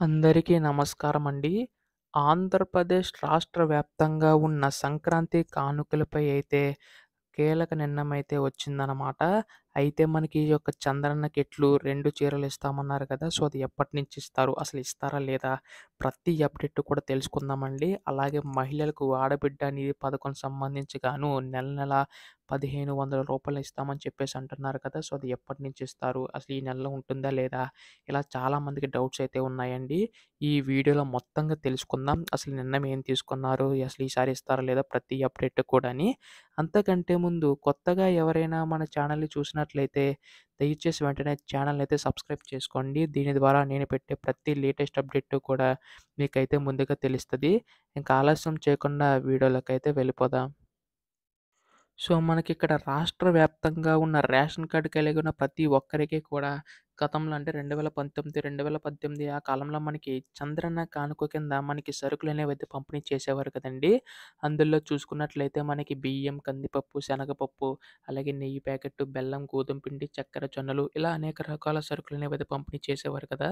అందరికీ నమస్కారమండి. ఆంధ్రప్రదేశ్ రాష్ట్ర వ్యాప్తంగా ఉన్న సంక్రాంతి కానుకలపై అయితే కీలక నిర్ణయమైతే వచ్చిందనమాట. అయితే మనకి ఈ యొక్క చంద్రన్న కిట్లు 2 చీరలు ఇస్తామన్నారు కదా! సో, అది ఎప్పటినుంచి ఇస్తారు? అసలు ఇస్తారా లేదా? ప్రతి అప్డేట్ కూడా తెలుసుకుందామండి. అలాగే మహిళలకు ఆడబిడ్డ నిధి పథకం సంబంధించి గాను నెల నెల రూ. 1500 ఇస్తామని చెప్పేసి అంటున్నారు కదా! సో, అది ఎప్పటినుంచి ఇస్తారు? అసలు ఈ నెలలో ఉంటుందా లేదా? ఇలా చాలామందికి డౌట్స్ అయితే ఉన్నాయండి. ఈ వీడియోలో మొత్తంగా తెలుసుకుందాం. అసలు నిర్ణయం ఏం తీసుకున్నారు? అసలు ఈసారి ఇస్తారా లేదా? ప్రతి అప్డేట్ కూడాని. అంతకంటే ముందు కొత్తగా ఎవరైనా మన ఛానల్‌ని చూసినట్లయితే దయచేసి వెంటనే ఛానల్‌ని అయితే సబ్స్క్రైబ్ చేసుకోండి. దీని ద్వారా నేను పెట్టే ప్రతి లేటెస్ట్ అప్డేట్ కూడా మీకైతే ముందుగా తెలుస్తది. ఇంకా ఆలస్యం చేయకుండా వీడియోలోకైతే వెళ్ళిపోదాం. సో, మనకిక్కడ రాష్ట్ర వ్యాప్తంగా ఉన్న రేషన్ కార్డ్ కలిగి ఉన్న ప్రతి ఒక్కరికి కూడా గతంలో అంటే 2019, 2018 ఆ కాలంలో మనకి చంద్రన్న కానుక కింద మనకి సరుకులనేవైతే పంపిణీ చేసేవారు కదండీ! అందులో చూసుకున్నట్లయితే మనకి బియ్యం, కందిపప్పు, శనగపప్పు, అలాగే నెయ్యి ప్యాకెట్టు, బెల్లం, గోధుమ పిండి, చక్కెర, జొన్నలు ఇలా అనేక రకాల సరుకులనేవైతే పంపిణీ చేసేవారు కదా!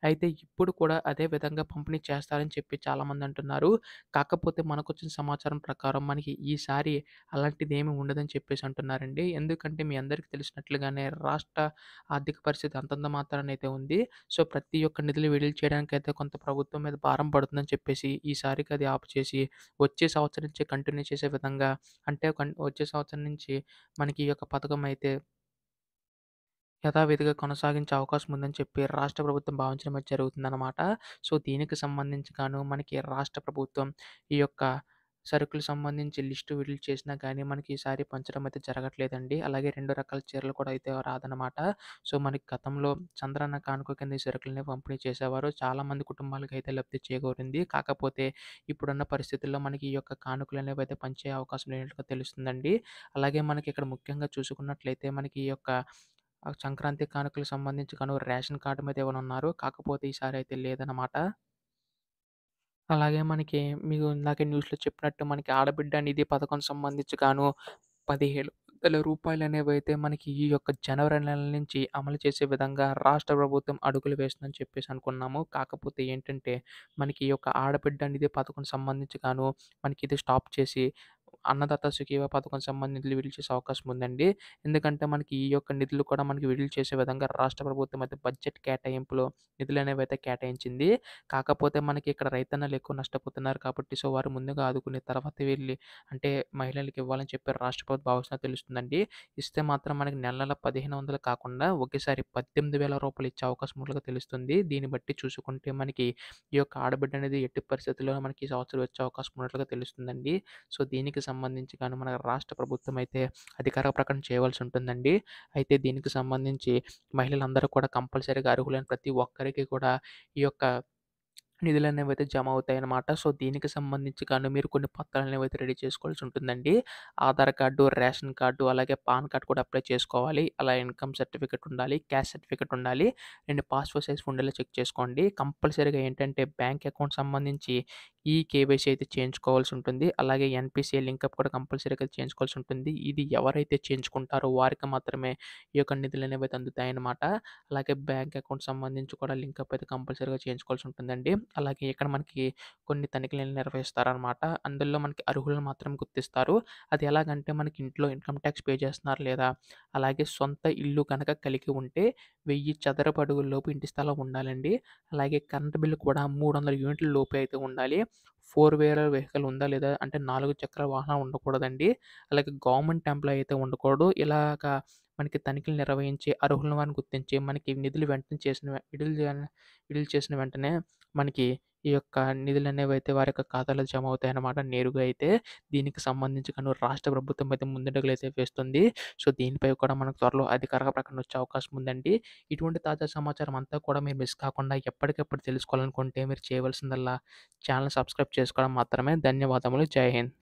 అయితే ఇప్పుడు కూడా అదే విధంగా పంపిణీ చేస్తారని చెప్పి చాలామంది అంటున్నారు. కాకపోతే మనకొచ్చిన సమాచారం ప్రకారం మనకి ఈసారి అలాంటిదేమీ ఉండదని చెప్పేసి అంటున్నారండి. ఎందుకంటే మీ అందరికీ తెలిసినట్లుగానే రాష్ట్ర ఆర్థిక పరిస్థితి అంతంత మాత్రానైతే ఉంది. సో, ప్రతి ఒక్క నిధులు విడుదల చేయడానికైతే కొంత ప్రభుత్వం మీద భారం పడుతుందని చెప్పేసి ఈసారికి అది ఆపు చేసి వచ్చే సంవత్సరం నుంచి కంటిన్యూ చేసే విధంగా అంటే వచ్చే సంవత్సరం నుంచి మనకి ఈ యొక్క పథకం అయితే యథావిధిగా కొనసాగించే అవకాశం ఉందని చెప్పి రాష్ట్ర ప్రభుత్వం భావించడం అయితే జరుగుతుందనమాట. సో, దీనికి సంబంధించి గాను మనకి రాష్ట్ర ప్రభుత్వం ఈ యొక్క సరుకులు సంబంధించి లిస్టు విడుదల చేసినా గానీ మనకి ఈసారి పంచడం అయితే జరగట్లేదండి. అలాగే 2 రకాల చీరలు కూడా అయితే రాదనమాట. సో, మనకి గతంలో చంద్రన్న కానుక కింద ఈ సరుకులని పంపిణీ చేసేవారు. చాలామంది కుటుంబాలకైతే లబ్ధి చేకూరింది. కాకపోతే ఇప్పుడున్న పరిస్థితుల్లో మనకి ఈ యొక్క కానుకలనేవైతే పంచే అవకాశం లేనట్టుగా తెలుస్తుందండి. అలాగే మనకి ఇక్కడ ముఖ్యంగా చూసుకున్నట్లయితే మనకి ఈ యొక్క సంక్రాంతి కానుకలకు సంబంధించి గాను రేషన్ కార్డ్ మీద ఇవ్వనున్నారు. కాకపోతే ఈసారి అయితే లేదనమాట. అలాగే మనకి మీకు ఇందాకే న్యూస్‌లో చెప్పినట్టు మనకి ఆడబిడ్డ నిధి పథకం సంబంధించి గాను రూ. 17,000 అనేవైతే మనకి ఈ యొక్క జనవరి నెల నుంచి అమలు చేసే విధంగా రాష్ట్ర ప్రభుత్వం అడుగులు వేస్తుందని చెప్పేసి అనుకున్నాము. కాకపోతే ఏంటంటే మనకి ఈ యొక్క ఆడబిడ్డ నిధి పథకం సంబంధించి గాను మనకి ఇది స్టాప్ చేసి అన్నదాత సుఖీభవ పథకం సంబంధించి నిధులు విడుదల చేసే అవకాశం ఉందండి. ఎందుకంటే మనకి ఈ యొక్క నిధులు కూడా మనకి విడుదల చేసే విధంగా రాష్ట్ర ప్రభుత్వం అయితే బడ్జెట్ కేటాయింపులో నిధులనేవైతే కేటాయించింది. కాకపోతే మనకి ఇక్కడ రైతన్నలు ఎక్కువ నష్టపోతున్నారు కాబట్టి సో, వారు ముందుగా ఆదుకుని తర్వాత వెళ్లి అంటే మహిళలకి ఇవ్వాలని చెప్పి రాష్ట్ర ప్రభుత్వం భావిస్తున్నట్టు తెలుస్తుందండి. ఇస్తే మాత్రం మనకి నెల నెల 1500 కాకుండా ఒకేసారి రూ. 18,000 ఇచ్చే అవకాశం ఉన్నట్లుగా తెలుస్తుంది. దీన్ని బట్టి చూసుకుంటే మనకి ఈ యొక్క ఆడబిడ్డ అనేది ఎట్టి పరిస్థితుల్లోనూ మనకి ఈ సంవత్సరం వచ్చే అవకాశం ఉన్నట్లుగా తెలుస్తుందండి. సో, దీనికి సంబంధించి గాను మన రాష్ట్ర ప్రభుత్వం అయితే అధికార ప్రకటన చేయవలసి ఉంటుందండి. అయితే దీనికి సంబంధించి మహిళలందరూ కూడా కంపల్సరీగా అర్హులైన ప్రతి ఒక్కరికి కూడా ఈ యొక్క నిధులనేవైతే జమ అవుతాయన్నమాట. సో, దీనికి సంబంధించి గాను మీరు కొన్ని పత్రాలనేవైతే రెడీ చేసుకోవాల్సి ఉంటుందండి. ఆధార్ కార్డు, రేషన్ కార్డు, అలాగే పాన్ కార్డ్ కూడా అప్లై చేసుకోవాలి. అలా ఇన్‌కమ్ సర్టిఫికేట్ ఉండాలి. క్యాస్ట్ సర్టిఫికేట్ ఉండాలి. 2 పాస్‌పోర్ట్ సైజ్ ఉండేలా చెక్ చేసుకోండి. కంపల్సరీగా ఏంటంటే బ్యాంక్ అకౌంట్ సంబంధించి కేవైసీ అయితే చేయించుకోవాల్సి ఉంటుంది. అలాగే ఎన్‌పీసీఐ లింకప్ కూడా కంపల్సరీగా చేయించుకోవాల్సి ఉంటుంది. ఇది ఎవరైతే చేయించుకుంటారో వారికి మాత్రమే ఈ యొక్క నిధులనేవైతే అందుతాయన్నమాట. అలాగే బ్యాంక్ అకౌంట్ సంబంధించి కూడా లింకప్ అయితే కంపల్సరీగా చేయించుకోవాల్సి ఉంటుందండి. అలాగే ఇక్కడ మనకి కొన్ని తనిఖీలను నిర్వహిస్తారనమాట. అందులో మనకి అర్హులను మాత్రమే గుర్తిస్తారు. అది ఎలాగంటే మనకి ఇంట్లో ఇన్‌కమ్ టాక్స్ పే చేస్తున్నారా లేదా? అలాగే సొంత ఇల్లు గనక కలిగి ఉంటే 1000 చదరపు అడుగుల లోపు ఇంటి స్థలం ఉండాలండి. అలాగే కరెంట్ బిల్ కూడా 300 యూనిట్ల లోపే అయితే ఉండాలి. 4 వీలర్ వెహికల్ ఉందా లేదా? అంటే 4 చక్రాల వాహనం ఉండకూడదండి. అలాగే గవర్నమెంట్ ఎంప్లాయీ అయితే ఉండకూడదు. ఇలాగా మనకి తనిఖీలు నిర్వహించి అర్హుల వారిని గుర్తించి మనకి నిధులు వెంటనే విడుదల చేసిన వెంటనే మనకి ఈ యొక్క నిధులనేవైతే వారి యొక్క ఖాతాలో జమ అవుతాయన్నమాట నేరుగా అయితే. దీనికి సంబంధించి గాను రాష్ట్ర ప్రభుత్వం అయితే ముందడుగులైతే వేస్తుంది. సో, దీనిపై కూడా మనకు త్వరలో అధికారిక ప్రకటన వచ్చే అవకాశం ఉందండి. ఇటువంటి తాజా సమాచారం అంతా కూడా మీరు మిస్ కాకుండా ఎప్పటికప్పుడు తెలుసుకోవాలనుకుంటే మీరు చేయవలసిందల్లా ఛానెల్ సబ్స్క్రైబ్ చేసుకోవడం మాత్రమే. ధన్యవాదములు. జై హింద్.